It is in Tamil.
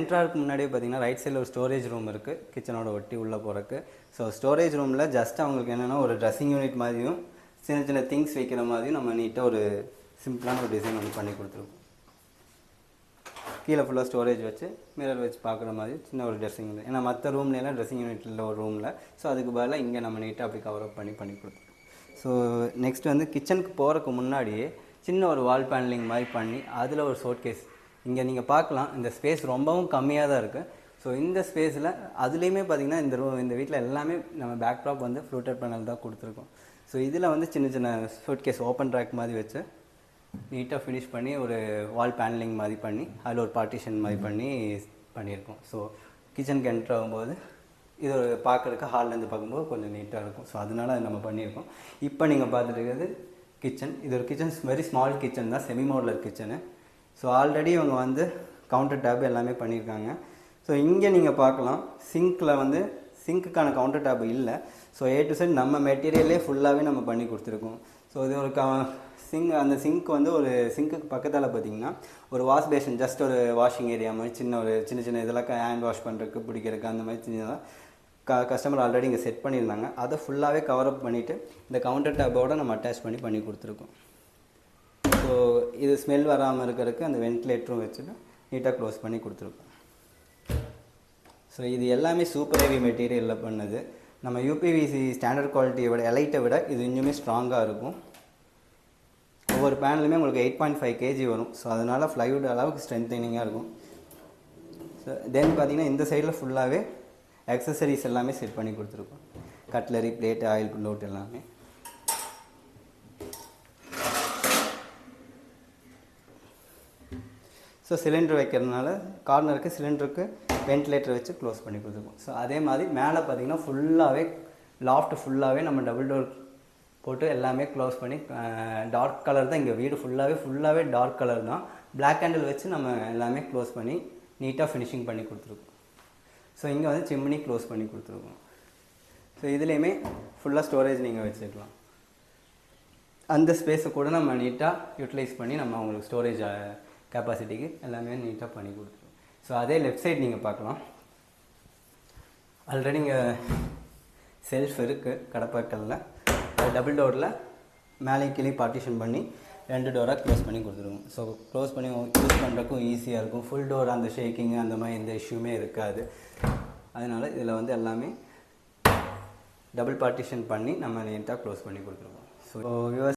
என்ட்ராருக்கு முன்னாடியே பார்த்தீங்கன்னா ரைட் சைடில் ஒரு ஸ்டோரேஜ் ரூம் இருக்குது, கிச்சனோட ஒட்டி உள்ளே போகிறக்கு. ஸோ ஸ்டோரேஜ் ரூமில் ஜஸ்ட் அவங்களுக்கு என்னென்னா ஒரு ட்ரெஸ்ஸிங் யூனிட் மாதிரியும் சின்ன சின்ன திங்ஸ் வைக்கிற மாதிரியும் நம்ம நீட்டாக ஒரு சிம்பிளான ஒரு டிசைன் வந்து பண்ணி கொடுத்துருக்கோம். கீழே ஃபுல்லாக ஸ்டோரேஜ் வச்சு மிரர் வச்சு பார்க்குற மாதிரி சின்ன ஒரு ட்ரெஸ்ஸிங் யூனிட். ஏன்னா மற்ற ரூம்லாம் ட்ரெஸ்ஸிங் யூனிட் இல்லை ஒரு ரூமில். ஸோ அதுக்கு பதிலாக இங்கே நம்ம நீட்டாக அப்படி கவர் அப் பண்ணி கொடுத்துருக்கோம். ஸோ நெக்ஸ்ட் வந்து கிச்சனுக்கு போகிறதுக்கு முன்னாடியே சின்ன ஒரு வால் பேனலிங் மாதிரி பண்ணி அதில் ஒரு ஷோட் கேஸ் இங்கே நீங்கள் பார்க்கலாம். இந்த ஸ்பேஸ் ரொம்பவும் கம்மியாக தான் இருக்குது. ஸோ இந்த ஸ்பேஸில் அதுலேயுமே பார்த்திங்கன்னா இந்த வீட்டில் எல்லாமே நம்ம பேக் ட்ராப் வந்து ஃப்ளூட்டட் பேனல் தான் கொடுத்துருக்கோம். ஸோ இதில் வந்து சின்ன சின்ன ஷோட் கேஸ் ஓப்பன் ட்ராக் மாதிரி வச்சு நீட்டாக ஃபினிஷ் பண்ணி ஒரு வால் பேனலிங் மாதிரி பண்ணி அதில் ஒரு பார்ட்டிஷன் மாதிரி பண்ணியிருக்கோம். ஸோ கிச்சனுக்கு என்ட்ரு ஆகும்போது இது ஒரு பார்க்குறதுக்கு ஹால்லேருந்து பார்க்கும்போது கொஞ்சம் நீட்டாக இருக்கும். ஸோ அதனால் அது நம்ம பண்ணியிருக்கோம். இப்போ நீங்கள் பார்த்துட்டு இருக்கிறது கிச்சன். இது ஒரு கிச்சன், வெரி ஸ்மால் கிச்சன் தான், semi modular kitchen. So already இவங்க வந்து கவுண்டர் டேப் எல்லாமே பண்ணியிருக்காங்க. ஸோ இங்கே நீங்கள் பார்க்கலாம், சிங்க்கில் வந்து சிங்க்குக்கான கவுண்டர் டேப் இல்லை. ஸோ A to Z நம்ம மெட்டீரியலே ஃபுல்லாகவே நம்ம பண்ணி கொடுத்துருக்கோம். ஸோ இது ஒரு அந்த சிங்க் வந்து ஒரு சிங்க்குக்கு பக்கத்தால் பார்த்தீங்கன்னா ஒரு வாஷ் பேஷன், ஜஸ்ட் ஒரு வாஷிங் ஏரியா மாதிரி சின்ன சின்ன இதெல்லாம் ஹேண்ட் வாஷ் பண்ணுறதுக்கு பிடிக்கிறதுக்கு அந்த மாதிரி சின்னதாக கஸ்டமர் ஆல்ரெடி இங்கே செட் பண்ணியிருந்தாங்க. அதை ஃபுல்லாகவே கவர் அப் பண்ணிவிட்டு இந்த கவுண்டர் டேப்போடு நம்ம அட்டாச் பண்ணி கொடுத்துருக்கோம். ஸோ இது ஸ்மெல் வராமல் இருக்கிறதுக்கு அந்த வென்டிலேட்டரும் வச்சுட்டு நீட்டாக க்ளோஸ் பண்ணி கொடுத்துருக்கோம். ஸோ இது எல்லாமே சூப்பர் ஹெவி மெட்டீரியலில் பண்ணது. நம்ம UPVC ஸ்டாண்டர்ட் குவாலிட்டியை விட எலைட்டை விட இது இன்னுமே ஸ்ட்ராங்காக இருக்கும். ஒவ்வொரு பேனலுமே உங்களுக்கு 8.5 kg வரும். ஸோ அதனால் ஃப்ளைவுட் அளவுக்கு ஸ்ட்ரென்த்தனிங்காக இருக்கும். ஸோ தென் பார்த்திங்கன்னா இந்த சைடில் ஃபுல்லாகவே அக்சசரிஸ் எல்லாமே செட் பண்ணி கொடுத்துருக்கோம். கட்லரி, பிளேட், ஆயில் லோட் எல்லாமே. ஸோ சிலிண்டர் வைக்கிறதுனால கார்னருக்கு சிலிண்டருக்கு வென்டிலேட்டர் வச்சு க்ளோஸ் பண்ணி கொடுத்துருக்கோம். ஸோ அதே மாதிரி மேலே பார்த்திங்கன்னா ஃபுல்லாகவே லாஃப்ட் ஃபுல்லாகவே நம்ம டபுள் டோர் போட்டு எல்லாமே க்ளோஸ் பண்ணி டார்க் கலர் தான். இங்கே வீடு ஃபுல்லாகவே டார்க் கலர் தான். பிளாக் கேண்டில் வச்சு நம்ம எல்லாமே க்ளோஸ் பண்ணி நீட்டாக ஃபினிஷிங் பண்ணி கொடுத்துருக்கோம். ஸோ இங்கே வந்து சிம்னி க்ளோஸ் பண்ணி கொடுத்துருக்கோம். ஸோ இதுலேயுமே ஃபுல்லாக ஸ்டோரேஜ் நீங்கள் வச்சுக்கலாம். அந்த ஸ்பேஸை கூட நம்ம நீட்டாக யூட்டிலைஸ் பண்ணி நம்ம அவங்களுக்கு ஸ்டோரேஜ் கெப்பாசிட்டிக்கு எல்லாமே நீட்டாக பண்ணி கொடுத்துருவோம். ஸோ அதே லெஃப்ட் சைட் நீங்கள் பார்க்கலாம், ஆல்ரெடி இங்கே செல்ஃப் இருக்குது கடப்பாக்கல்ல. டபுள் டோரில் மேலே கீழே பார்ட்டிஷன் பண்ணி 2 டோராக க்ளோஸ் பண்ணி கொடுத்துருவோம். ஸோ க்ளோஸ் பண்ணி யூஸ் பண்ணுறக்கும் ஈஸியாக இருக்கும். ஃபுல் டோர் அந்த ஷேக்கிங்கு அந்த மாதிரி எந்த இஷ்யூமே இருக்காது. அதனால் இதில் வந்து எல்லாமே டபுள் பார்ட்டிஷன் பண்ணி நம்ம நீட்டாக க்ளோஸ் பண்ணி கொடுத்துருவோம். ஸோ